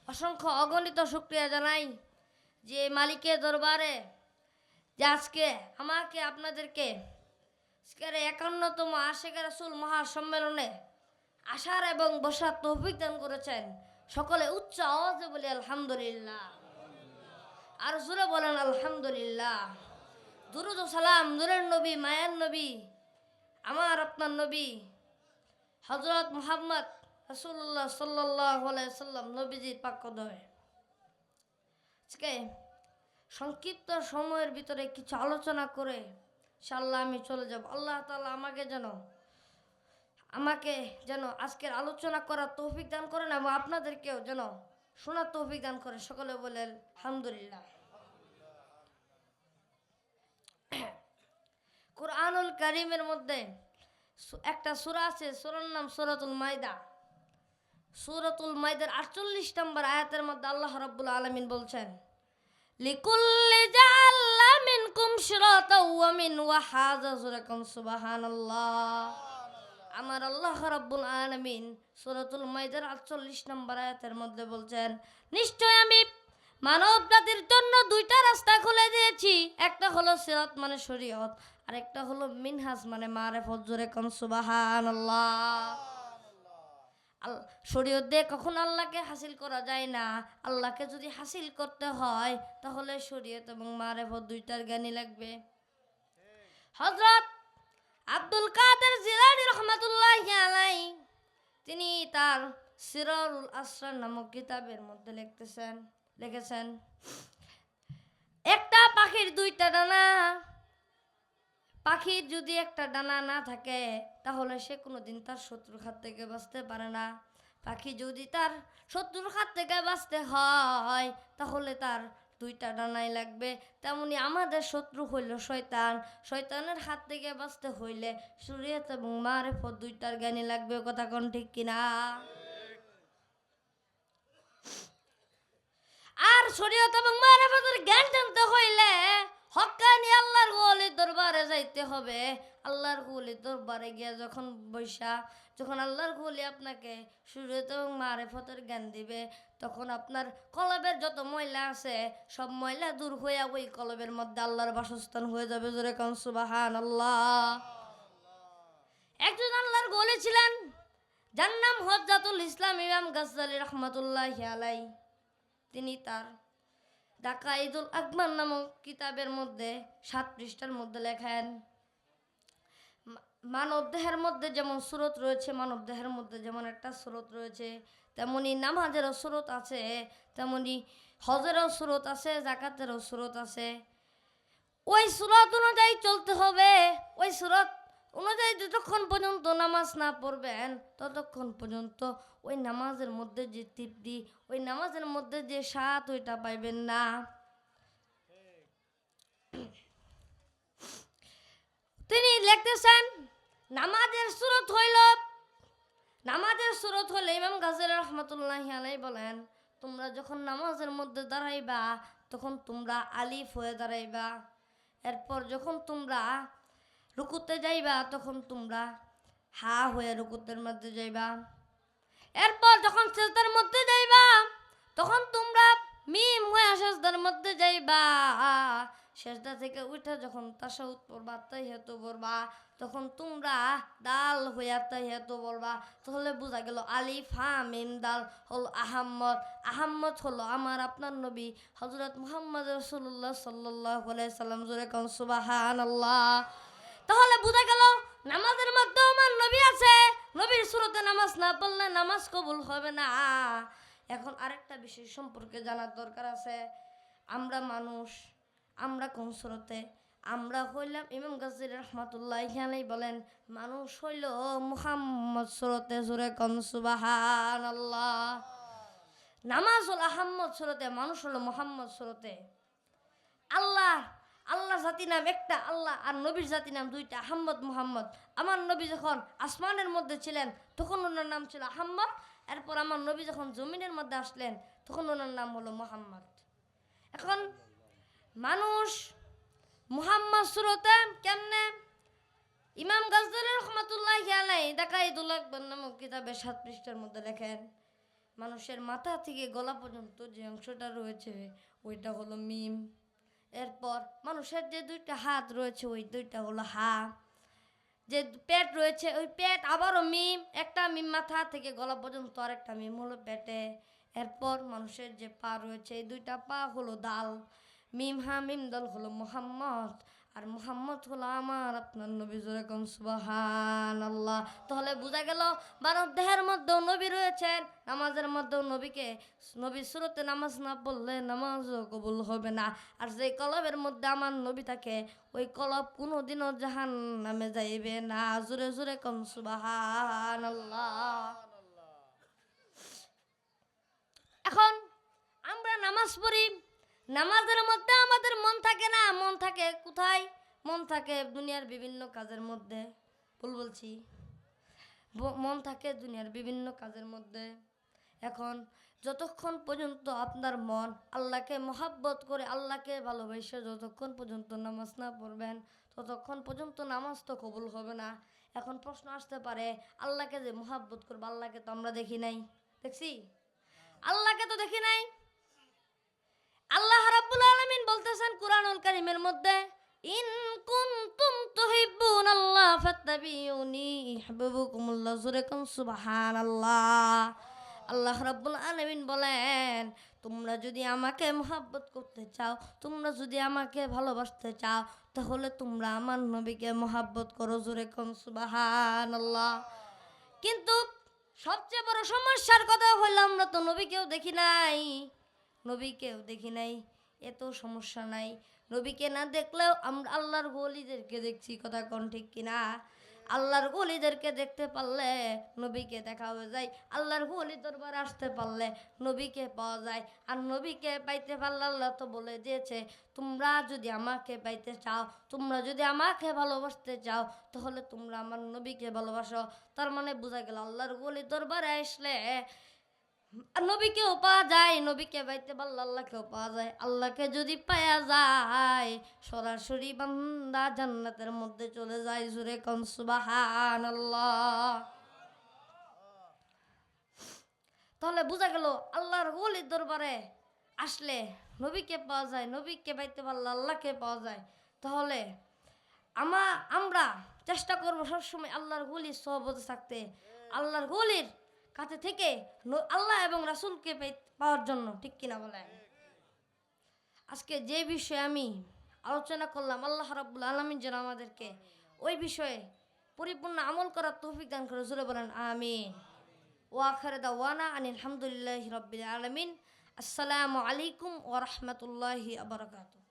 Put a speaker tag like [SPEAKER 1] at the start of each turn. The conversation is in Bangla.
[SPEAKER 1] অসংখ্য অগণিত শুকরিয়া জানাই যে মালিকের দরবারে যে আজকে আমাকে আপনাদেরকে আজকের 51তম আশিকের রাসূল মহাসম্মেলনে আসার এবং বসার তৌফিক দান করেছেন। সকলে উচ্চ আওয়াজে বলি আলহামদুলিল্লাহ, আর জোরে বলেন আলহামদুলিল্লাহ। দুরুদ ও সালাম নূরের নবী, মায়ার নবী, আমার আপনার নবী হযরত মুহাম্মদ রাসূলুল্লাহ সাল্লাল্লাহু আলাইহি সাল্লাম নবীজির পাক কদমে। আজকে সংক্ষিপ্ত সময়ের ভিতরে কিছু আলোচনা করে ইনশাআল্লাহ আমি চলে যাব। আল্লাহ তাআলা আমাকে যেন আজকের আলোচনা করার তৌফিক দান করেন এবং আপনাদেরকেও যেন শোনার তৌফিক দান করে। সকলে বলেন আলহামদুলিল্লাহ। কুরআনুল কারীমের মধ্যে একটা সূরা আছে, সূরার নাম সূরাতুল মাইদা। সূরাতুল মাইদার 48 নম্বর আয়াতের মধ্যে আল্লাহ রাব্বুল আলামিন বলছেন, লিকুল্লি জাআল্না মিনকুম শিরাতাও ওয়া মিনহাজা যুরাকুম সুবহানাল্লাহ। আমার আল্লাহ রাব্বুল আলামিন সূরাতুল মাইদার 48 নম্বর আয়াতের মধ্যে বলছেন, নিশ্চয় আমি মানব জাতির জন্য দুইটা রাস্তা খুলে দিয়েছি। একটা হলো সিরাত মানে শরীয়ত, আর একটা হলো মিনহাজ মানে মারিফত। যুরাকুম সুবহানাল্লাহ। শরীয়ত দিয়ে কখন আল্লাহকে হাসিল করা যায় না। আল্লাহকে যদি হাসিল করতে হয় তাহলে শরীয়ত এবং মারিফত দুইটার জ্ঞানী লাগবে। হযরত আব্দুল কাদের জিলানী রাহমাতুল্লাহি আলাইহি তিনি তার সিরারুল আসরার নামক কিতাবের মধ্যে লিখেছেন, একটা পাখির দুইটা ডানা। পাখির যদি একটা ডানা না থাকে তাহলে সে কোনোদিন তার শত্রুর হাত থেকে বাঁচতে পারে না। পাখি যদি তার শত্রুর হাত থেকে বাঁচতে হয় তাহলে তার দুইটা ডানাই লাগবে। তেমনি আমাদের শত্রু হইল শয়তান। শয়তানের হাত থেকে বাঁচতে হইলে শরীয়ত এবং মারিফত দুইটার জ্ঞানী লাগবে। কথা কোন ঠিক কিনা? আর শরীয়ত এবং মারিফতের জ্ঞান জানতে হইলে হক্কানি আল্লাহর ওলির দরবারে যাইতে হবে। আল্লাহর ওলির দরবারে গিয়ে যখন আল্লাহর ওলি আপনাকে শরীয়ত এবং মারিফতের জ্ঞান দিবে, তখন আপনার কলবের যত ময়লা আছে সব ময়লা দূর হয়ে ওই কলবের মধ্যে আল্লাহর বাসস্থান হয়ে যাবে। জোরে কান সুবহানাল্লাহ। একজন আল্লাহর ওলি ছিলেন, যার নাম হুজ্জাতুল ইসলাম ইমাম গাজ্জালী রাহমাতুল্লাহি আলাইহি। তিনি তার দাকাইদুল আকবার নামক কিতাবের মধ্যে 7 পৃষ্ঠার মধ্যে লেখেন, মানব দেহের মধ্যে যেমন সুরত রয়েছে, মানব দেহের মধ্যে যেমন একটা সুরত রয়েছে, তেমনি নামাজেরও সুরত আছে, তেমনি হজেরও সুরত আছে, যাকাতেরও সুরত আছে। ওই সুরত অনুযায়ী চলতে হবে। ওই সুরত অনুযায়ী যতক্ষণ পর্যন্ত নামাজ না পড়বেন ততক্ষণ পর্যন্ত ওই নামাজের মধ্যে যে তৃপ্তি, ওই নামাজের মধ্যে যে স্বাদ, ওইটা পাইবেন না। তিনি লিখতেছেন, নামাজের সুরত হইল ইমাম গাজ্জালী রাহমাতুল্লাহি আলাইহি বলেন, তোমরা যখন নামাজের মধ্যে দাঁড়াইবা তখন তোমরা আলিফ হয়ে দাঁড়াইবা। এরপর যখন তোমরা রুকুতে যাইবা তখন তোমরা হা হয়ে রুকুতের মধ্যে যাইবা। এরপর যখন সিজদার মধ্যে যাইবা তখন তোমরা মিম হয়ে সিজদার মধ্যে যাইবা। সিজদা থেকে উঠে যখন তাশাহুদ পড়বা, তাহিয়াতু পড়বা, তখন তোমরা দাল হইয়া তাহিয়াতু পড়বা। তাহলে বোঝা গেল আলিফ হা মিম দাল হলো আহাম্মদ। আহাম্মদ হলো আমার আপনার নবী হযরত মুহাম্মদ রাসূলুল্লাহ সাল্লাল্লাহু আলাইহি সাল্লাম। জোরে কান সুবহানাল্লাহ। তাহলে বোঝা গেল নামাজের মধ্যে আমার নবী আছে। নবীর সুরতে নামাজ না পড়লে নামাজ কবুল হবে না। এখন আরেকটা বিষয় সম্পর্কে জানার দরকার আছে। আমরা মানুষ, আমরা কোন সুরতে? আমরা হইলাম, ইমাম গাজ্জালী রাহমাতুল্লাহি আলাইহি বলেন, মানুষ হইল মুহাম্মদ সুরতে। জোরে কোন সুবহানাল্লাহ। নামাজ হলো আহাম্মদ সুরতে, মানুষ হলো মুহাম্মদ সুরতে। আল্লাহ জাতি নাম একটা আল্লাহ, আর নবীর জাতি নাম দুইটা, আহাম্মদ মুহাম্মদ। আমার নবী যখন আসমানের মধ্যে ছিলেন তখন ওনার নাম ছিল আহাম্মদ। এরপর আমার নবী যখন জমিনের মধ্যে আসলেন তখন ওনার নাম হলো মুহাম্মদ। এখন মানুষ মুহাম্মদ সুরতে কেমনে? ইমাম গাজ্জালী রাহমাতুল্লাহি আলাইহি দাকাইদুল আকবার নামক কিতাবে 7 পৃষ্ঠার মধ্যে লেখেন, মানুষের মাথা থেকে গলা পর্যন্ত যে অংশটা রয়েছে ওইটা হলো মিম। এরপর মানুষের যে দুইটা হাত রয়েছে ওই দুইটা হলো হা। যে পেট রয়েছে ওই পেট আবারও মিম, একটা মিম মাথা থেকে গলা পর্যন্ত, আর একটা মিম হলো পেটে। এরপর মানুষের যে পা রয়েছে এই দুইটা পা হলো দাল। মিম হা মিম দাল হলো মোহাম্মদ, আর মোহাম্মদ হলো আমার আপনার নবী। জোরে কোন সুবহানাল্লাহ। তাহলে বোঝা গেল মানব দেহের মধ্যেও নবী রয়েছেন, নামাজের মধ্যেও নবীকে, নবী সুরতে নামাজ না পড়লে নামাজও কবুল হবে না। আর যে কলবের মধ্যে আমার নবী থাকে ওই কলব কোনোদিনও জাহান্নামে যাইবে না। জোরে জোরে কোন সুবহানাল্লাহ। এখন আমরা নামাজ পড়ি, নামাজের মধ্যে আমাদের মন থাকে না, মন থাকে কোথায়? মন থাকে দুনিয়ার বিভিন্ন কাজের মধ্যে। ভুল বলছি? মন থাকে দুনিয়ার বিভিন্ন কাজের মধ্যে। এখন যতক্ষণ পর্যন্ত আপনার মন আল্লাহকে মহাব্বত করে, আল্লাহকে ভালোবেসে যতক্ষণ পর্যন্ত নামাজ না পড়বেন ততক্ষণ পর্যন্ত নামাজ তো কবুল হবে না। এখন প্রশ্ন আসতে পারে, আল্লাহকে যে মহাব্বত করবো, আল্লাহকে তো আমরা দেখি নাই। দেখছি? আল্লাহকে তো দেখি নাই। আল্লাহ রাব্বুল আলামিন বলতেছেন কুরআনুল কারীমের মধ্যে, ইন কুনতুম তুহিব্বুনাল্লাহ ফাত্তাবিউনি ইউহিব্বুকুমুল্লাহ। জোরে কোন সুবহানাল্লাহ। আল্লাহ রাব্বুল আলামিন বলেন, তোমরা যদি আমাকে মহব্বত করতে চাও, তোমরা যদি আমাকে ভালোবাসতে চাও, তাহলে তোমরা আমার নবীকে মহব্বত করো। জোরে কোন সুবহানাল্লাহ। কিন্তু সবচেয়ে বড় সমস্যার কথা হলো আমরা তো নবীকেও দেখি নাই, নবীকেও দেখি নাই। এত সমস্যা নাই, নবীকে না দেখলেও আমরা আল্লাহর ওলিদেরকে দেখছি। কথা কোন ঠিক কিনা? আল্লাহর ওলিদেরকে দেখতে পারলে নবীকে দেখা হয়ে যায়, আল্লাহর ওলি দরবারে আসতে পারলে নবীকে পাওয়া যায়। আর নবীকে পাইতে পারলে আল্লাহ তো বলে দিয়েছে, তোমরা যদি আমাকে পাইতে চাও, তোমরা যদি আমাকে ভালোবাসতে চাও, তাহলে তোমরা আমার নবীকে ভালোবাসো। তার মানে বোঝা গেল আল্লাহর ওলি দরবারে আসলে নবীকেও পাওয়া যায়, নবীকে পাইতে পারলে আল্লাহকেও পাওয়া যায়। আল্লাহকে যদি পাওয়া যায় সরাসরি বান্দা জান্নাতের মধ্যে চলে যায়। জোরে কোন সুবহানাল্লাহ। তাহলে বোঝা গেল আল্লাহর ওলির দরবারে আসলে নবীকে পাওয়া যায়, নবীকে পাইতে পারলে আল্লাহকে পাওয়া যায়। তাহলে আমরা চেষ্টা করবো সবসময় আল্লাহর ওলির সহবতে থাকতে, আল্লাহর ওলির কাছে থেকে আল্লাহ এবং রাসূলকে পাওয়ার জন্য। ঠিক কিনা বলেন? আজকে যে বিষয়ে আমি আলোচনা করলাম, আল্লাহ রাব্বুল আলামিন যেন আমাদেরকে ওই বিষয়ে পরিপূর্ণ আমল করার তৌফিক দান করে। জোরে বলেন আমিন। ওয়া আখিরু দাওয়ানা আনিল হামদুলিল্লাহি রাব্বিল আলামিন। আসসালামু আলাইকুম ওয়া রাহমাতুল্লাহি ওয়া বারাকাতুহু।